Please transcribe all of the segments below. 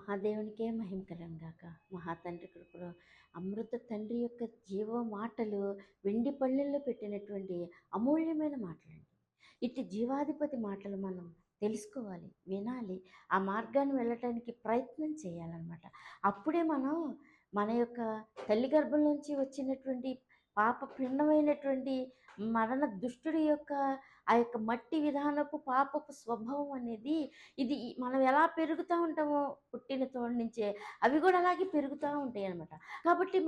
మహాదేవునికే మహిమకరం గాక. మహాతండ్రి కృపలో అమృత తండ్రి యొక్క జీవ మాటలు వెండి పళ్ళెల్లో పెట్టినటువంటి అమూల్యమైన మాటలండి. ఇటు జీవాధిపతి మాటలు మనం తెలుసుకోవాలి, వినాలి, ఆ మార్గాన్ని వెళ్ళటానికి ప్రయత్నం చేయాలన్నమాట. అప్పుడే మనం మన యొక్క తల్లి గర్భం నుంచి వచ్చినటువంటి పాప పిండమైనటువంటి మరణ దుష్టుడి యొక్క ఆ యొక్క మట్టి విధానపు పాపపు స్వభావం అనేది ఇది మనం ఎలా పెరుగుతూ ఉంటామో పుట్టిన తోడు నుంచే అవి కూడా అలాగే పెరుగుతూ ఉంటాయి అన్నమాట. కాబట్టి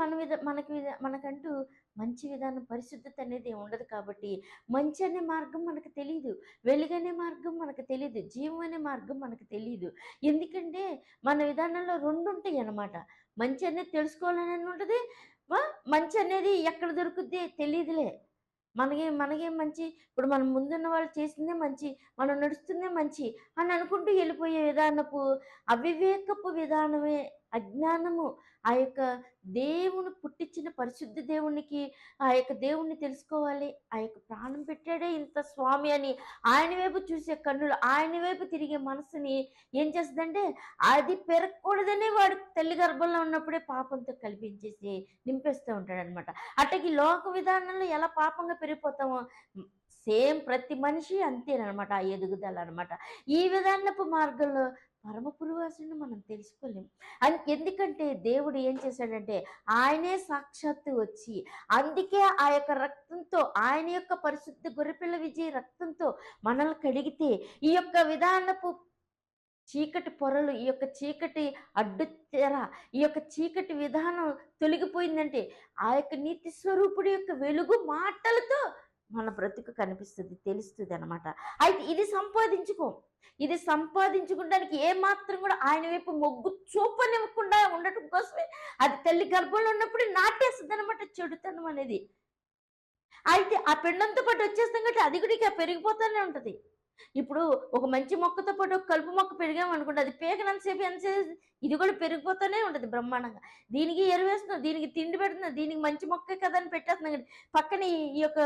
మనకంటూ మంచి విధానం పరిశుద్ధత అనేది ఉండదు. కాబట్టి మంచి అనే మార్గం మనకు తెలియదు, వెలుగనే మార్గం మనకు తెలియదు, జీవం అనే మార్గం మనకు తెలియదు. ఎందుకంటే మన విధానంలో రెండు ఉంటాయి అన్నమాట. మంచి అనేది తెలుసుకోవాలని ఉంటుంది, మంచి అనేది ఎక్కడ దొరుకుద్ది తెలియదులే. మనకేం మంచి, ఇప్పుడు మనం ముందున్న వాళ్ళు చేసిందే మంచి, మనం నడుస్తుందే మంచి అని అనుకుంటూ వెళ్ళిపోయే విధానపు అవివేకపు విధానమే అజ్ఞానము. ఆ యొక్క దేవుని పుట్టించిన పరిశుద్ధ దేవునికి, ఆ యొక్క దేవుణ్ణి తెలుసుకోవాలి, ఆ యొక్క ప్రాణం పెట్టాడే ఇంత స్వామి అని ఆయన వైపు చూసే కన్నులు, ఆయన వైపు తిరిగే మనసుని ఏం చేస్తుందంటే అది పెరగకూడదని వాడు తల్లి గర్భంలో ఉన్నప్పుడే పాపంతో కల్పించేసి నింపేస్తూ ఉంటాడు అనమాట. అట్టకి లోక విధానంలో ఎలా పాపంగా పెరిగిపోతామో సేమ్ ప్రతి మనిషి అంతేనమాట, ఆ ఎదుగుదల అనమాట. ఈ విధానపు మార్గంలో పరమ పురువాసుని మనం తెలుసుకోలేం. ఎందుకంటే దేవుడు ఏం చేశాడంటే ఆయనే సాక్షాత్తు వచ్చి, అందుకే ఆ యొక్క రక్తంతో, ఆయన యొక్క పరిశుద్ధ గొర్రెపిల్ల విజయ రక్తంతో మనల్ని కడిగితే ఈ యొక్క విధానపు చీకటి పొరలు, ఈ యొక్క చీకటి అడ్డు తెర, ఈ యొక్క చీకటి విధానం తొలగిపోయిందంటే ఆ యొక్క నీతి స్వరూపుడి యొక్క వెలుగు మాటలతో మన బ్రతుకు కనిపిస్తుంది, తెలుస్తుంది అనమాట. అయితే ఇది సంపాదించుకోవడానికి ఏమాత్రం కూడా ఆయన వైపు మొగ్గు చూపనివ్వకుండా ఉండటం కోసమే అది తల్లి గర్భంలో ఉన్నప్పుడు నాటేస్తుంది అనమాట చెడుతనం అనేది. అయితే ఆ పిండంతో పాటు వచ్చేస్తాం కాబట్టి అది కూడా పెరిగిపోతూనే ఉంటుంది. ఇప్పుడు ఒక మంచి మొక్కతో పాటు ఒక కలుపు మొక్క పెరిగామనుకోండి, అది పేకనంతసేపు ఎంతసేపు ఇది కూడా పెరిగిపోతూనే ఉంటుంది బ్రహ్మాండంగా. దీనికి ఎరువేస్తున్నాం, దీనికి తిండి పెడుతున్నాం, దీనికి మంచి మొక్కే కదా అని పెట్టేస్తున్నాం కానీ పక్కన ఈ యొక్క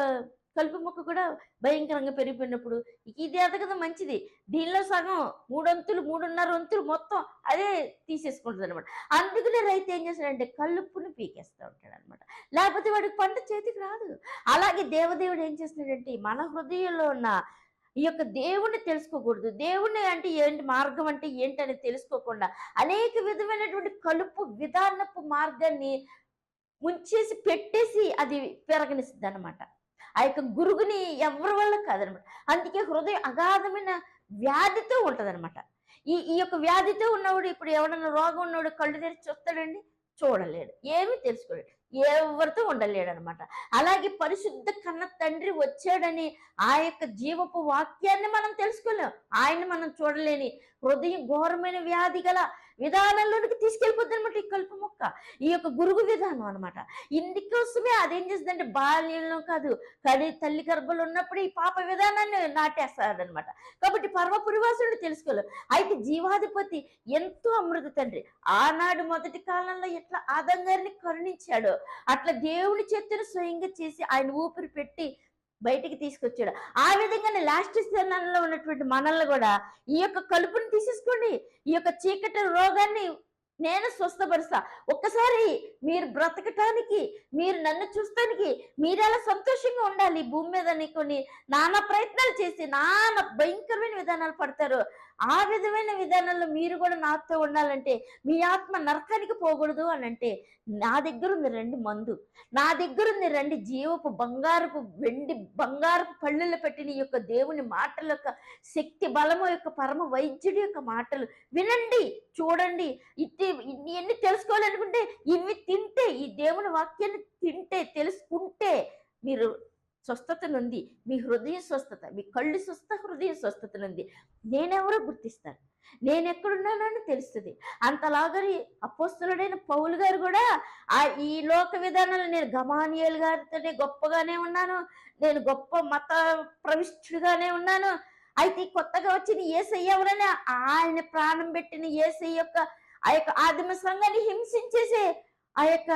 కలుపు మొక్క కూడా భయంకరంగా పెరిగిపోయినప్పుడు ఇది ఎదగదు మంచిది, దీనిలో సగం 3 వంతులు 3.5 వంతులు మొత్తం అదే తీసేసుకుంటుంది అనమాట. అందుకనే రైతు ఏం చేస్తాడంటే కలుపుని పీకేస్తూ ఉంటాడు అనమాట, లేకపోతే వాడికి పంట చేతికి రాదు. అలాగే దేవదేవుడు ఏం చేస్తున్నాడంటే మన హృదయంలో ఉన్న ఈ యొక్క దేవుణ్ణి తెలుసుకోకూడదు, దేవుణ్ణి అంటే ఏంటి, మార్గం అంటే ఏంటని తెలుసుకోకుండా అనేక విధమైనటువంటి కలుపు విధానపు మార్గాన్ని ముంచేసి పెట్టేసి అది పెరగనిస్తుంది అనమాట. ఆ యొక్క గురుగుని ఎవరి వల్ల కాదనమాట. అందుకే హృదయం అగాధమైన వ్యాధితో ఉంటదనమాట. ఈ యొక్క వ్యాధితో ఉన్నవాడు, ఇప్పుడు ఎవడన్నా రోగం ఉన్నవాడు కళ్ళు తెరిచి చూస్తాడండి, చూడలేడు, ఏమీ తెలుసుకోలేడు, ఎవరితో ఉండలేడు అనమాట. అలాగే పరిశుద్ధ కన్న తండ్రి వచ్చాడని ఆ యొక్క జీవపు వాక్యాన్ని మనం తెలుసుకోలేం, ఆయన్ని మనం చూడలేని హృదయం ఘోరమైన వ్యాధి గల విధానంలోనికి తీసుకెళ్ళిపోద్ది అనమాట ఈ కలుపు మొక్క, ఈ యొక్క గురుగు విధానం అనమాట. ఇందుకోసమే అదేం చేస్తుందంటే బాల్యంలో కాదు తల్లి గర్భంలో ఉన్నప్పుడు ఈ పాప విధానాన్ని నాటేస్తాడనమాట. కాబట్టి పరమపురివాసుడు తెలుసుకోలేం. అయితే జీవాధిపతి ఎంతో అమృత తండ్రి ఆనాడు మొదటి కాలంలో ఎట్లా ఆదం గారిని కరుణించాడో అట్లా దేవుని చేతులు స్వయంగా చేసి ఆయన ఊపిరి పెట్టి బయటికి తీసుకొచ్చాడు. ఆ విధంగానే లాస్ట్ స్థానంలో ఉన్నటువంటి మనల్ని కూడా ఈ యొక్క కలుపుని తీసేసుకోండి, ఈ యొక్క చీకటి రోగాన్ని నేను స్వస్థపరుస్తా. ఒక్కసారి మీరు బ్రతకటానికి, మీరు నన్ను చూస్తానికి మీరు ఎలా సంతోషంగా ఉండాలి భూమి మీద కొన్ని నానా ప్రయత్నాలు చేసి నానా భయంకరమైన విధానాలు పడతారు, ఆ విధమైన విధానంలో మీరు కూడా నాతో ఉండాలంటే, మీ ఆత్మ నరకానికి పోకూడదు అని అంటే నా దగ్గర ఉంది రండి మందు, నా దగ్గర ఉంది రండి జీవపు బంగారపు వెండి బంగారపు పళ్ళులో పెట్టిన ఈ యొక్క దేవుని మాటల యొక్క శక్తి బలము యొక్క పరమ వైద్యుడి యొక్క మాటలు వినండి, చూడండి. ఇవన్నీ తెలుసుకోవాలనుకుంటే ఇవి తింటే, ఈ దేవుని వాక్యాన్ని తింటే, తెలుసుకుంటే మీరు స్వస్థత నుండి, మీ హృదయ స్వస్థత, మీ కళ్ళు స్వస్థ, హృదయ స్వస్థత నుండి నేనెవరో గుర్తిస్తాను, నేను ఎక్కడున్నానని తెలుస్తుంది. అంతలాగని అపోస్తలుడైన పౌలు గారు కూడా ఈ లోక విధానాలు నేను గమానియేలు గారితోనే గొప్పగానే ఉన్నాను, నేను గొప్ప మత ప్రవిష్టుడిగానే ఉన్నాను, అయితే కొత్తగా వచ్చిన యేసయ్య ఎవరని ఆయన ప్రాణం పెట్టిన యేసయ్య యొక్క ఆ యొక్క ఆదిమ సంఘాన్ని హింసించేసే ఆ యొక్క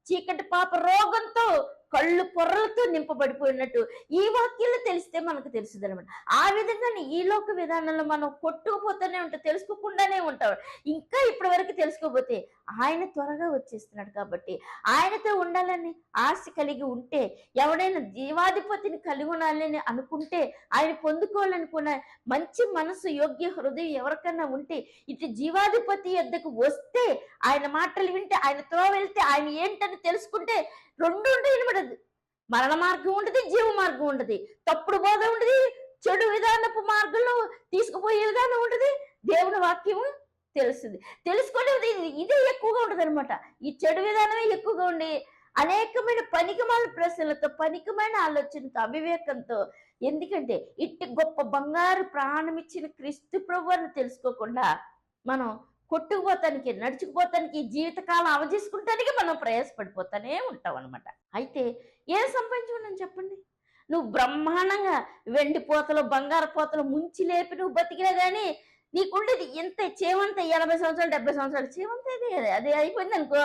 చీకటి పాప రోగంతో కళ్ళు పొరలతో నింపబడిపోయినట్టు ఈ వాక్యాలు తెలిస్తే మనకు తెలుస్తుంది అనమాట. ఆ విధంగానే ఈ లోక విధానంలో మనం కొట్టుకుపోతూనే ఉంటాం, తెలుసుకోకుండానే ఉంటాం. ఇంకా ఇప్పటి వరకు తెలుసుకోకపోతే ఆయన త్వరగా వచ్చేస్తున్నాడు కాబట్టి ఆయనతో ఉండాలని ఆశ కలిగి ఉంటే, ఎవడైనా జీవాధిపతిని కలిగి ఉండాలని అనుకుంటే, ఆయన పొందుకోవాలనుకున్న మంచి మనసు యోగ్య హృదయం ఎవరికన్నా ఉంటే, ఇటు జీవాధిపతి యొద్దకు వస్తే, ఆయన మాటలు వింటే, ఆయనతో వెళ్తే, ఆయన ఏంటని తెలుసుకుంటే రెండు ఉండదు. మరణ మార్గం ఉండదు, జీవ మార్గం ఉండదు, తప్పుడు బోధ ఉండదు, చెడు విధానపు మార్గంలో తీసుకుపోయే విధానం ఉండదు. దేవుని వాక్యము తెలుస్తుంది. తెలుసుకునేది ఇదే ఎక్కువగా ఉంటుంది అనమాట. ఈ చెడు విధానమే ఎక్కువగా ఉండి అనేకమైన పనికిమాల ప్రశ్నలతో, పనికిమైన ఆలోచనతో, అవివేకంతో, ఎందుకంటే ఇట్టి గొప్ప బంగారు ప్రాణం ఇచ్చిన క్రీస్తు ప్రభువుని తెలుసుకోకుండా మనం కొట్టుకుపోతానికి, నడుచుకుపోతానికి, జీవితకాలం అవజేసుకుంటానికి మనం ప్రయాసపడిపోతానే ఉంటాం అనమాట. అయితే ఏం సంపాదించుకున్నాను చెప్పండి? నువ్వు బ్రహ్మాండంగా వెండి పోతలు, బంగారు పోతలు ముంచి లేపి నువ్వు బతికినా కానీ నీకుండేది ఎంత చేమంత 80 సంవత్సరాలు 70 సంవత్సరాలు చేమంత అది అయిపోయింది అనుకో.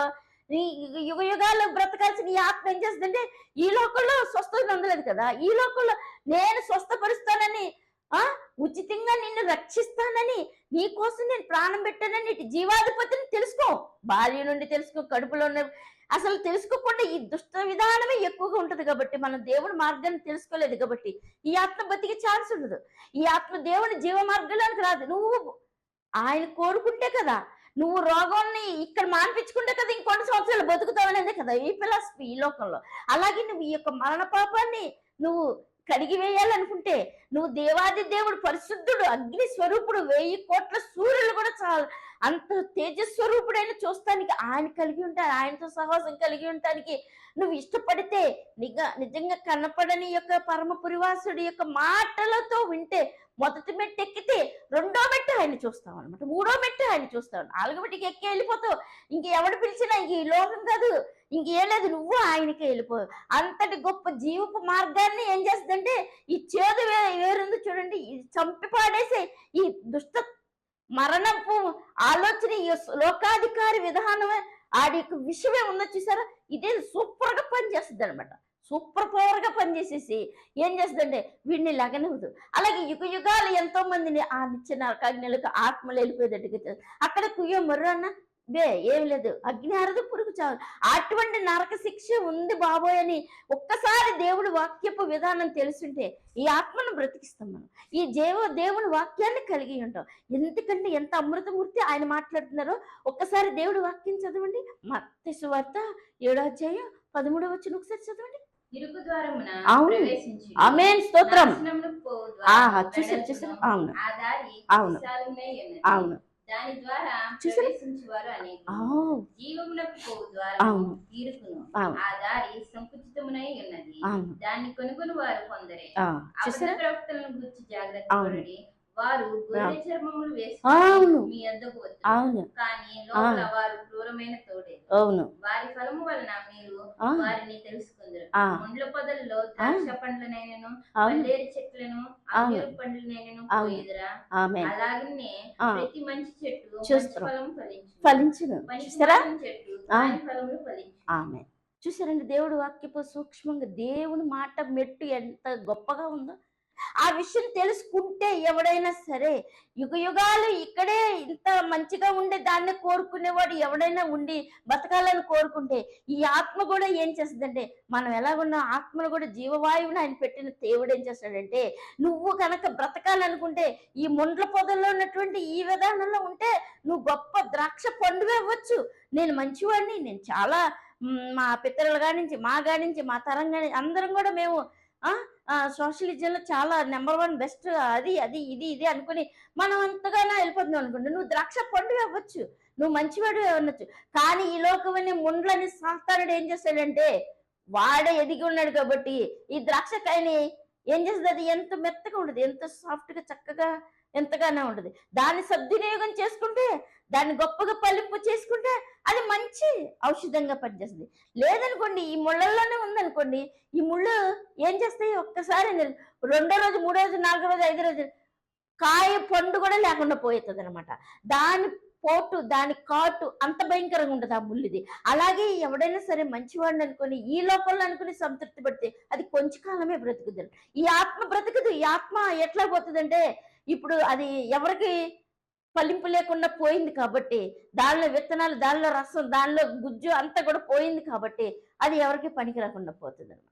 నీ యుగ యుగాలు బ్రతకాల్సిన నీ ఆత్మ ఏం చేస్తుందంటే ఈ లోకంలో స్వస్థత అందలేదు కదా, ఈ లోకంలో నేను స్వస్థపరుస్తానని, ఉచితంగా నిన్ను రక్షిస్తానని, నీకోసం నేను ప్రాణం పెట్టానని ఇటు జీవాధిపతిని తెలుసుకో. భార్య నుండి తెలుసుకో, కడుపులో ఉన్న అసలు తెలుసుకోకుండా ఈ దుష్ట విధానమే ఎక్కువగా ఉంటది కాబట్టి, మనం దేవుని మార్గాన్ని తెలుసుకోలేదు కాబట్టి ఈ ఆత్మ బతికే ఛాన్స్ ఉండదు. ఈ ఆత్మ దేవుని జీవ మార్గంలోనికి రాదు. నువ్వు ఆయన కోరుకుంటే కదా, నువ్వు రోగాన్ని ఇక్కడ మాన్పించుకుంటే కదా ఇంకొన్ని సంవత్సరాలు బతుకుతావనేదే కదా ఈ ఫిలాసఫీ ఈ లోకంలో. అలాగే నువ్వు ఈ యొక్క మరణ పాపాన్ని నువ్వు కడిగి వేయాలనుకుంటే, నువ్వు దేవాది దేవుడు, పరిశుద్ధుడు, అగ్ని స్వరూపుడు, 1000 కోట్ల సూర్యులు కూడా చాలు అంత తేజస్వరూపుడైన చూస్తానికి ఆయన కలిగి ఉంటాడు. ఆయనతో సహవాసం కలిగి ఉండటానికి నువ్వు ఇష్టపడితే, నిజంగా కనపడని యొక్క పరమపురివాసుడి యొక్క మాటలతో వింటే, మొదటి మెట్టు ఎక్కితే రెండో మెట్టు ఆయన చూస్తావు అనమాట, మూడో మెట్టు ఆయన చూస్తావు, 4 మెట్టుకి ఎక్కి వెళ్ళిపోతావు. ఎవడు పిలిచినా ఇంక ఈ లోకం కాదు, ఇంకేం లేదు, నువ్వు ఆయనకే వెళ్ళిపోవు. అంతటి గొప్ప జీవపు మార్గాన్ని ఏం చేస్తుందంటే ఈ చేదు వేరుంది చూడండి, చంపి పాడేసే ఈ దుష్ట మరణపు ఆలోచన, ఈ లోకాధికారి విధానమే, ఆడి యొక్క విషయమే ఉందో చూసారా, ఇదే సూపర్ గా పనిచేస్తుంది అనమాట. సూపర్ పవర్ గా పనిచేసేసి ఏం చేస్తుందంటే వీడిని లగనివ్వదు. అలాగే యుగ యుగాలు ఎంతో మందిని ఆ నిత్య నరకాగ్నిలకు ఆత్మలు వెళ్ళిపోయేటట్టుగా అక్కడ కుయ్యో మర్రన్న ఏమి లేదు, అగ్ని అరదు, పురుగు చావు, అటువంటి నరక శిక్ష ఉంది బాబోయ్ అని ఒక్కసారి దేవుడి వాక్యపు విధానం తెలుసుంటే ఈ ఆత్మను బ్రతికిస్తాం మనం. ఈ దేవుని వాక్యాన్ని కలిగి ఉంటాం. ఎందుకంటే ఎంత అమృతమూర్తి ఆయన మాట్లాడుతున్నారో ఒక్కసారి దేవుడి వాక్యం చదవండి. మత్తయి సువార్త 7వ అధ్యాయం 13వ వచనం ఒకసారి చదవండి. అవును, ఆమేన్, స్తోత్రం. చూసారు, అవును అవును అవును, దాని ద్వారా ప్రవేశించువారు అనేకులు, జీవమునకు పోవు ద్వారము ఇరుకును, ఆ దారి సంకుచితమునై ఉన్నది, దాన్ని కొనుగొని వారు కొందరే. అబద్ధ ప్రవక్తలను గురించి జాగ్రత్త పడి వారు గొర్రె చర్మములు వేసుకుని మీ వద్దకు వచ్చారు, కానీ లోపల వారు క్రూరమైన తోడే. వారి ఫలము వలన మీరు వారిని తెలుసుకుందరు. ముండ్ల పొదల్లో ద్రాక్ష పండ్లనైనను, పల్లేరు చెట్లను, అంజూరు పండ్లనైనను పోయిదురా. అలాగనే ప్రతి మంచి చెట్టు మంచి ఫలం ఫలించును, పనికిమాలిన చెట్టు దాని ఫలములు ఫలించును. చూసారండి, దేవుడు వాక్యపు సూక్ష్మంగా దేవుని మాట మెట్టు ఎంత గొప్పగా ఉందో. ఆ విషయం తెలుసుకుంటే ఎవడైనా సరే, యుగ యుగాలు ఇక్కడే ఇంత మంచిగా ఉండే దాన్ని కోరుకునేవాడు ఎవడైనా ఉండి బతకాలని కోరుకుంటే ఈ ఆత్మ కూడా ఏం చేస్తుందంటే, మనం ఎలాగున్నా ఆత్మను కూడా జీవవాయువుని ఆయన పెట్టిన దేవుడు ఏం చేస్తాడంటే, నువ్వు కనుక బ్రతకాలనుకుంటే ఈ ముండ్ల పొదల్లో ఉన్నటువంటి ఈ విధానంలో ఉంటే నువ్వు గొప్ప ద్రాక్ష పండుగ అవ్వచ్చు. నేను మంచివాడిని, నేను చాలా మా పితరుల కానించి మా కానించి మా తరం కాని అందరం కూడా మేము సోషలిజంలో చాలా నెంబర్ 1 బెస్ట్, అది అది ఇది ఇది అనుకుని మనం అంతగానో వెళ్ళిపోతున్నాం అనుకోండి, నువ్వు ద్రాక్ష పండు అవ్వచ్చు, నువ్వు మంచివాడు అనొచ్చు. కానీ ఈ లోకమని ముండ్లని సాతానుడు ఏం చేస్తాడంటే, వాడే ఎదిగి ఉన్నాడు కాబట్టి ఈ ద్రాక్షకాయని ఏం చేస్తుంది, అది ఎంత మెత్తగా ఉంటుంది, ఎంత సాఫ్ట్గా చక్కగా ఎంతగానో ఉంటుంది. దాన్ని సద్వినియోగం చేసుకుంటే, దాన్ని గొప్పగా పలింపు చేసుకుంటే అది మంచి ఔషధంగా పనిచేస్తుంది. లేదనుకోండి, ఈ ముళ్ళల్లోనే ఉందనుకోండి, ఈ ముళ్ళు ఏం చేస్తాయి, ఒక్కసారి 2వ రోజు 3వ రోజు 4వ రోజు 5వ రోజు కాయ పండు కూడా లేకుండా పోతుంది అనమాట. దాని పోటు, దాని కాటు అంత భయంకరంగా ఉంటుంది ఆ ముళ్ళుది. అలాగే ఎవడైనా సరే మంచివాడిని అనుకొని ఈ లోకంలో అనుకుని సంతృప్తి పడితే అది కొంచెం కాలమే బ్రతుకుతుంది. ఈ ఆత్మ బ్రతకదు. ఈ ఆత్మ ఎట్లా పోతుందంటే ఇప్పుడు అది ఎవరికి ఫలింపు లేకుండా పోయింది కాబట్టి, దానిలో విత్తనాలు, దానిలో రసం, దానిలో గుజ్జు అంతా కూడా పోయింది కాబట్టి అది ఎవరికి పనికి రాకుండా పోతుంది అనమాట.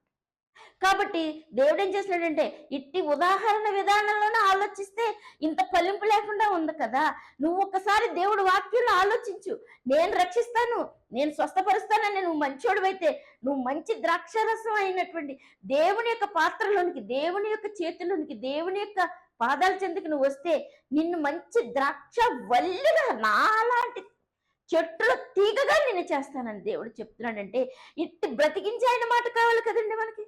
కాబట్టి దేవుడు ఏం చేస్తున్నాడంటే ఇట్టి ఉదాహరణ విధానంలోనే ఆలోచిస్తే ఇంత ఫలింపు లేకుండా ఉంది కదా. నువ్వు ఒక్కసారి దేవుడు వాక్యంలో ఆలోచించు. నేను రక్షిస్తాను, నేను స్వస్థపరుస్తానని నువ్వు మంచోడువైతే, నువ్వు మంచి ద్రాక్షరసం అయినటువంటి దేవుని యొక్క పాత్రలోనికి, దేవుని యొక్క చేతుల్లోనికి, దేవుని యొక్క పాదాల చెందుకు నువ్వు వస్తే నిన్ను మంచి ద్రాక్ష వల్లిగా, నాలాంటి చెట్టులో తీగగా నేను చేస్తానని దేవుడు చెప్తున్నాడంటే ఇట్టి బ్రతికించి ఆయన మాట కావాలి కదండి మనకి.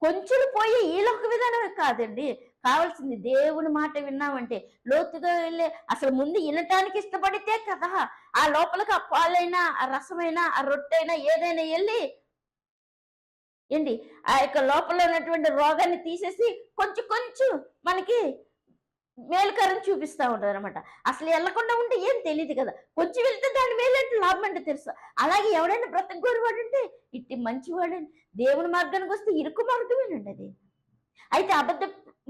కొంచెం పోయి ఈ లోక విధానమే కాదండి కావాల్సింది. దేవుని మాట విన్నామంటే లోతుగా వెళ్ళే, అసలు ముందు వినటానికి ఇష్టపడితే కదా ఆ లోపలికి ఆ పాలైనా, ఆ రసమైనా, ఆ రొట్టెైనా ఏదైనా వెళ్ళి ఏంటి ఆ యొక్క లోపల ఉన్నటువంటి రోగాన్ని తీసేసి కొంచెం కొంచెం మనకి మేలుకరం చూపిస్తూ ఉంటారు అనమాట. అసలు వెళ్ళకుండా ఉంటే ఏం తెలియదు కదా. కొంచెం వెళ్తే దాని మేలంటే లాభం అంటే తెలుసు. అలాగే ఎవడైనా బ్రతకగోరువాడు అంటే ఇట్టి మంచివాడండి. దేవుని మార్గానికి వస్తే ఇరుకు మార్గమేనండి అది. అయితే అబద్ధ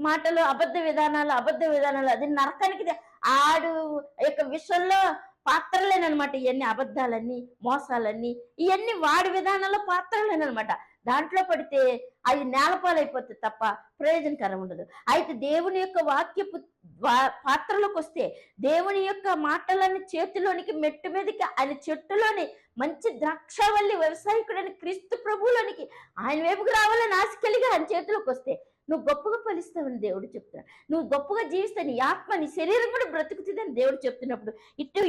మాటలు, అబద్ధ విధానాలు అది నరకానికి ఆడు యొక్క విషయంలో పాత్రలేనమాట. ఇవన్నీ అబద్ధాలన్నీ, మోసాలన్నీ, ఇవన్నీ వాడి విధానంలో పాత్రలేనమాట. దాంట్లో పడితే అది నేలపాలైపోతుంది తప్ప ప్రయోజనకరం ఉండదు. అయితే దేవుని యొక్క వాక్యపు పాత్రలోకి వస్తే, దేవుని యొక్క మాటలన్నీ చేతిలోనికి, మెట్టు మీదకి, ఆయన చెట్టులోని మంచి ద్రాక్షవల్లి వ్యవసాయకుడని క్రీస్తు ప్రభువులోనికి ఆయన వైపుకు రావాలని ఆశ కలిగి ఆయన చేతిలోకి వస్తే నువ్వు గొప్పగా ఫలిస్తావని దేవుడు చెప్తున్నాడు. నువ్వు గొప్పగా జీవిస్తే నీ ఆత్మ, నీ శరీరం కూడా బ్రతుకుతుందని దేవుడు చెప్తున్నప్పుడు ఇటు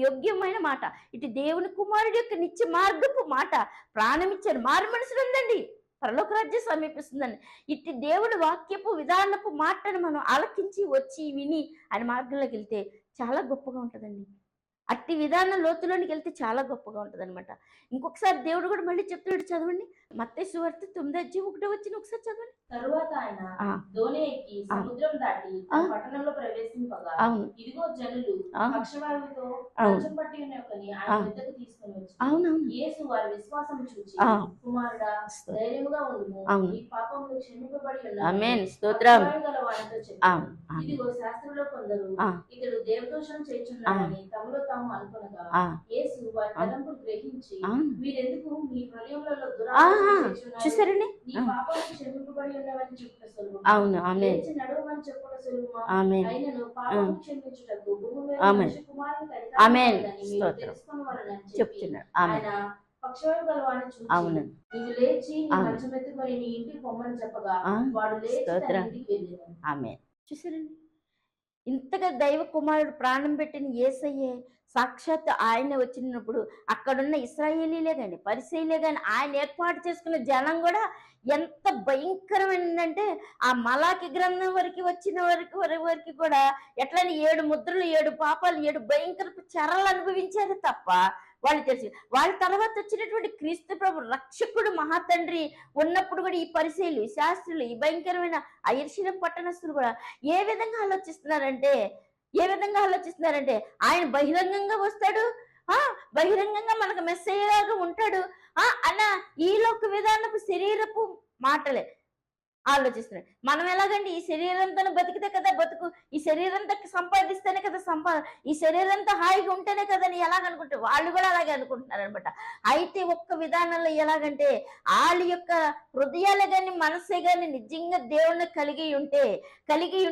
యోగ్యమైన మాట, ఇటు దేవుని కుమారుడి యొక్క నిత్య మార్గపు మాట, ప్రాణం ఇచ్చారు, మారు మనసులు ఉందండి, పరలోక రాజ్యం సమీపిస్తుందని. ఇటు దేవుడి వాక్యపు విధానపు మాటను మనం ఆలకించి వచ్చి విని ఆయన మార్గంలోకి వెళ్తే చాలా గొప్పగా ఉంటుందండి. అట్టి విధానం లోతులోనికి వెళ్తే చాలా గొప్పగా ఉంటుంది అనమాట. ఇంకొకసారి దేవుడు కూడా మళ్ళీ చెప్తున్నాడు, చదవండి. మత్తయి సువార్త 9:1 ఒకసారి చదవండి. తరువాత ఆయన దోణి ఎక్కి సముద్రం దాటి పట్టణంలో ప్రవేశింపగా ఇదిగో జనులు పక్షవాయువుతో మంచం పట్టి ఉన్న ఒకని ఆయన వద్దకు తీసుకొని వచ్చి యేసు వారి విశ్వాసం చూచి, కుమారుడా ధైర్యముగా ఉండుము, నీ పాపములు క్షమింపబడి ఉన్నాయి గల వారితో చెప్పాను. ఇదిగో శాస్త్రుల్లో కొందరు ఇతడు దేవదూషణ చేయుచున్నాడని తమలో తాము అనుకొనగా యేసు వారి తలంపులు గ్రహించి, మీరెందుకు మీ హృదయములలో దురాలోచన చూసారండి. అవును, ఆమె చెప్తున్నాడు. అవును, ఆమె చూసారండి. ఇంతగా దైవ కుమారుడు ప్రాణం పెట్టిన యేసయ్యే సాక్షాత్ ఆయన వచ్చినప్పుడు అక్కడున్న ఇశ్రాయేలీలే కానీ, పరిసయ్యులే కానీ, ఆయన ఏర్పాటు చేసుకున్న జనం కూడా ఎంత భయంకరమైందంటే ఆ మలాకి గ్రంథం వరకు వచ్చిన వరకు కూడా ఎట్లని 7 ముద్రలు, 7 పాపాలు, 7 భయంకరపు చెరలు అనుభవించారు తప్ప వాళ్ళు తెలిసి, వాళ్ళ తర్వాత వచ్చినటువంటి క్రీస్తు ప్రభు రక్షకుడు మహాతండ్రి ఉన్నప్పుడు కూడా ఈ పరిసయ్యులు, ఈ శాస్త్రులు, ఈ భయంకరమైన ఆ యెరూషలేము పట్టణస్తులు కూడా ఏ విధంగా ఆలోచిస్తున్నారంటే ఆయన బహిరంగంగా వస్తాడు, బహిరంగంగా మనకు మెస్సయ్యలాగా ఉంటాడు అన్న ఈ లోక విధానపు శరీరపు మాటలే ఆలోచిస్తున్నాడు. మనం ఎలాగండి, ఈ శరీరంతో బతికితే కదా బతుకు, ఈ శరీరంతో సంపాదిస్తేనే కదా ఈ శరీరంతో హాయిగా ఉంటేనే కదా అని ఎలాగనుకుంటే వాళ్ళు కూడా అలాగే అనుకుంటున్నారు అనమాట. అయితే ఒక్క విధానంలో ఎలాగంటే వాళ్ళ యొక్క హృదయాలే కానీ, మనసే కానీ నిజంగా దేవుణ్ణి కలిగి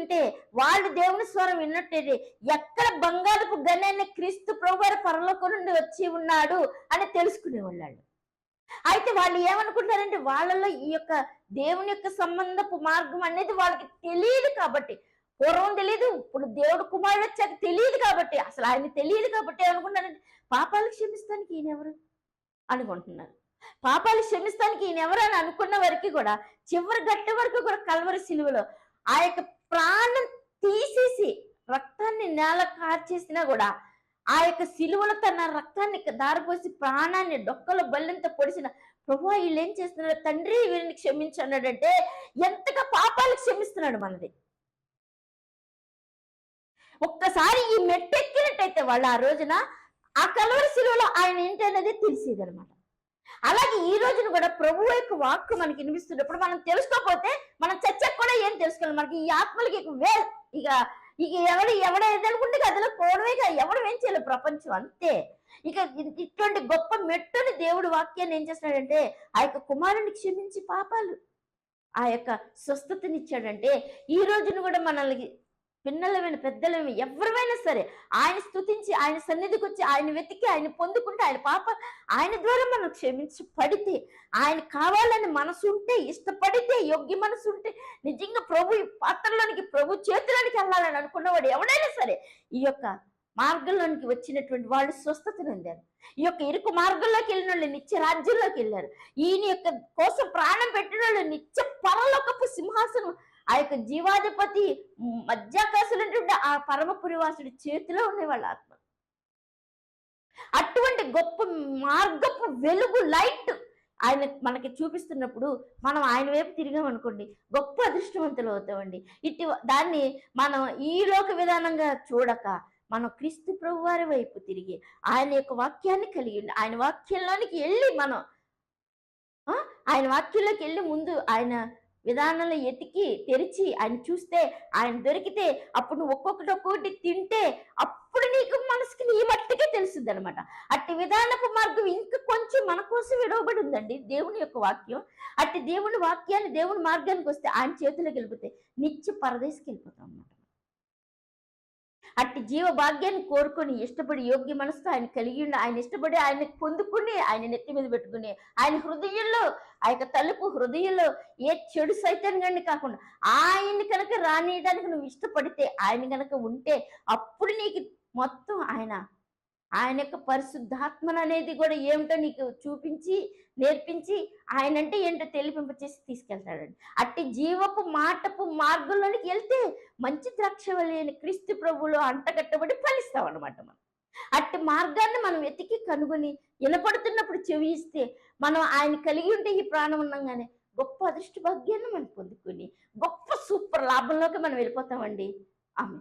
ఉంటే వాళ్ళు దేవుని స్వరం విన్నట్టే ఎక్కడ బంగారపు గణాన్ని క్రీస్తు ప్రభువారు పరలోకం నుండి వచ్చి ఉన్నాడు అని తెలుసుకునేవాళ్ళు. అయితే వాళ్ళు ఏమనుకుంటారంటే వాళ్ళలో ఈ యొక్క దేవుని యొక్క సంబంధపు మార్గం అనేది వాళ్ళకి తెలియదు కాబట్టి, పూర్వం తెలియదు, ఇప్పుడు దేవుడు కుమారుడు వచ్చాక తెలియదు కాబట్టి, అసలు ఆయన తెలియదు కాబట్టి ఏమనుకుంటారంటే పాపాలు క్షమిస్తానికి ఈయనెవరు అనుకుంటున్నారు. పాపాలు క్షమిస్తానికి ఈయనెవరు అని అనుకున్న వరకు కూడా చివరి గట్టి వరకు కూడా కల్వరి సిలువలో ఆ యొక్క ప్రాణం తీసేసి రక్తాన్ని నేల కార్చేసినా కూడా ఆ యొక్క సిలువలో తన రక్తాన్ని దారిపోసి ప్రాణాన్ని డొక్కలో బల్లెంతో పొడిచిన ప్రభువా వీళ్ళు ఏం చేస్తున్నారు, తండ్రి వీరిని క్షమించు అన్నాడంటే ఎంతగా పాపాలు క్షమిస్తున్నాడు మనది. ఒక్కసారి ఈ మెట్టు ఎక్కినట్టయితే వాళ్ళు ఆ రోజున ఆ కలువరి శిలువలో ఆయన ఏంటి అనేది తెలిసేది అనమాట. అలాగే ఈ రోజున కూడా ప్రభు యొక్క వాక్కు మనకి వినిపిస్తున్నప్పుడు మనం తెలుసుకోకపోతే మనం చర్చకు కూడా ఏం తెలుసుకోవాలి. మనకి ఈ ఆత్మలకి ఇక ఇక ఎవడ ఏదనుకుంటే అందులో పోవడమే కాదు, ఎవడు ఏం చేయలేదు ప్రపంచం అంతే. ఇక ఇటువంటి గొప్ప మెట్టుని దేవుడు వాక్యాన్ని ఏం చేస్తున్నాడంటే ఆ యొక్క కుమారుని క్షమించి పాపాలు ఆ యొక్క స్వస్థతనిచ్చాడంటే ఈ రోజున కూడా మనల్ని పిన్నలమైన పెద్దలమైన ఎవరివైనా సరే ఆయన స్తుతించి ఆయన సన్నిధికి వచ్చి ఆయన వెతికి ఆయన పొందుకుంటే ఆయన పాప ఆయన ద్వారా మనం క్షమించి పడితే ఆయన కావాలని మనసు ఉంటే ఇష్టపడితే యోగ్య మనసు ఉంటే నిజంగా ప్రభు పాత్రలోనికి ప్రభు చేతులోనికి వెళ్ళాలని అనుకున్నవాడు ఎవడైనా సరే ఈ యొక్క మార్గంలోనికి వచ్చినటువంటి వాళ్ళు స్వస్థతను పొందారు. ఈ యొక్క ఇరుకు మార్గంలోకి వెళ్ళిన వాళ్ళు నిత్య రాజ్యంలోకి వెళ్ళారు. ఈయన యొక్క కోసం ప్రాణం పెట్టిన వాళ్ళు నిత్య పరలోకపు సింహాసనం ఆ యొక్క జీవాధిపతి మధ్యాకాశులంటే ఆ పరమపురివాసుడి చేతిలో ఉండే వాళ్ళ ఆత్మ. అటువంటి గొప్ప మార్గపు వెలుగు లైట్ ఆయన మనకి చూపిస్తున్నప్పుడు మనం ఆయన వైపు తిరిగామనుకోండి గొప్ప అదృష్టవంతులు అవుతామండి. దాన్ని మనం ఈ లోక విధానంగా చూడక మనం క్రీస్తు ప్రభు వారి వైపు తిరిగి ఆయన యొక్క వాక్యాన్ని కలిగి ఆయన వాక్యంలోనికి వెళ్ళి మనం ఆయన వాక్యంలోకి వెళ్ళి ముందు ఆయన విధానంలో ఎతికి తెరిచి ఆయన చూస్తే ఆయన దొరికితే అప్పుడు నువ్వు ఒక్కొక్కటి తింటే అప్పుడు నీకు మనసుకి నీ మట్టికే తెలుస్తుంది అనమాట. అట్టి విధానపు మార్గం ఇంకా కొంచెం మన కోసం విడవబడి ఉందండి దేవుని యొక్క వాక్యం. అట్టి దేవుని వాక్యాన్ని దేవుని మార్గానికి వస్తే ఆయన చేతిలోకి వెళ్ళిపోతే నిత్య పరదేశకి వెళ్ళిపోతాం అన్నమాట. అట్టి జీవ భాగ్యాన్ని కోరుకొని ఇష్టపడి యోగ్య మనసుతో ఆయన కలిగి ఉండి ఆయన ఇష్టపడి ఆయన పొందుకుని ఆయన నెత్తి మీద పెట్టుకుని ఆయన హృదయంలో ఆ యొక్క తలుపు హృదయంలో ఏ చెడు సైతాన్ని కాకుండా ఆయన్ని కనుక రానియడానికి నువ్వు ఇష్టపడితే ఆయన కనుక ఉంటే అప్పుడు నీకు మొత్తం ఆయన యొక్క పరిశుద్ధాత్మను అనేది కూడా ఏమిటో నీకు చూపించి నేర్పించి ఆయన అంటే ఏంటో తెలిపింపచేసి తీసుకెళ్తాడండి. అట్టి జీవపు మాటపు మార్గంలోనికి వెళ్తే మంచి ద్రాక్షవల్లి అని క్రీస్తు ప్రభువులో అంటగట్టబడి ఫలిస్తాం అనమాట. మనం అట్టి మార్గాన్ని మనం వెతికి కనుగొని వినపడుతున్నప్పుడు చెవి ఇస్తే మనం ఆయన కలిగి ఉంటే ఈ ప్రాణం ఉన్నాగానే గొప్ప అదృష్ట భాగ్యాన్ని మనం పొందుకొని గొప్ప సూపర్ లాభంలోకి మనం వెళ్ళిపోతామండి. ఆమె